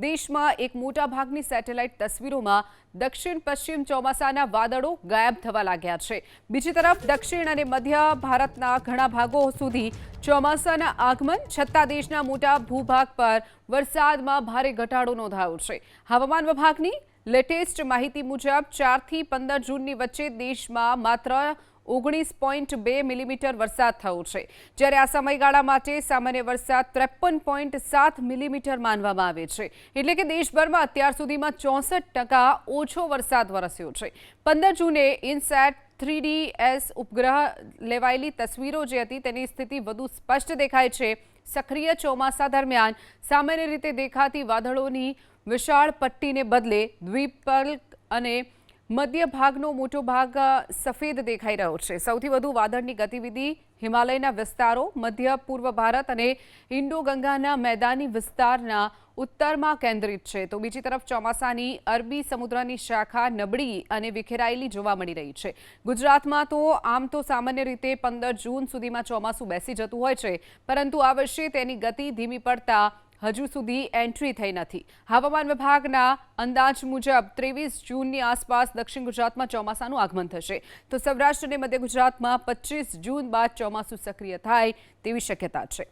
દેશમાં એક મોટા ભાગની સેટેલાઇટ તસવીરોમાં દક્ષિણ પશ્ચિમ ચોમાસાના વાદળો ગાયબ થવા લાગ્યા છે। બીજી તરફ દક્ષિણ અને મધ્ય ભારતના ઘણા ભાગો સુધી ચોમાસાના આગમન છતાં દેશના મોટા ભૂભાગ પર વરસાદમાં ભારે ઘટાડો નોંધાયો છે। હવામાન વિભાગની લેટેસ્ટ માહિતી મુજબ 4 થી 15 જૂનની વચ્ચે દેશમાં માત્ર 19.2 મિલીમીટર વરસાદ થયો છે, જ્યારે આ સમયગાળા માટે સામાન્ય વરસાદ 53.7 મિલીમીટર માનવામાં આવે છે। એટલે કે દેશભરમાં અત્યાર સુધીમાં 64% ઓછો વરસાદ વરસ્યો છે। 15 જૂને ઇનસેટ 3DS ઉપગ્રહ લેવાયેલી તસવીરો જે હતી તેની સ્થિતિ વધુ સ્પષ્ટ દેખાય છે। સક્રિય ચોમાસા દરમિયાન સામાન્ય રીતે દેખાતી વાદળોની વિશાળ પટ્ટીને બદલે દ્વીપકલ્પ અને મધ્ય ભાગનો મોટો ભાગ સફેદ દેખાઈ રહ્યો છે। સૌથી વધુ વાદળની ગતિવિધિ હિમાલયના વિસ્તારો, મધ્ય પૂર્વ ભારત અને ઇન્ડો ગંગાના મેદાની વિસ્તારના ઉત્તરમાં કેન્દ્રિત છે। તો બીજી તરફ ચોમાસાની અરબી સમુદ્રની શાખા નબળી અને વિખેરાયેલી જોવા મળી રહી છે। ગુજરાતમાં તો આમ તો સામાન્ય રીતે 15 જૂન સુધીમાં ચોમાસું બેસી જતું હોય છે, પરંતુ આ વર્ષે તેની ગતિ ધીમી પડતા હજુ સુધી એન્ટ્રી થઈ નથી। હવામાન વિભાગના અંદાજ મુજબ 23 જૂનની આસપાસ દક્ષિણ ગુજરાતમાં ચોમાસાનું આગમન થશે, તો સૌરાષ્ટ્ર અને મધ્ય ગુજરાતમાં 25 જૂન બાદ ચોમાસું સક્રિય થાય તેવી શક્યતા છે।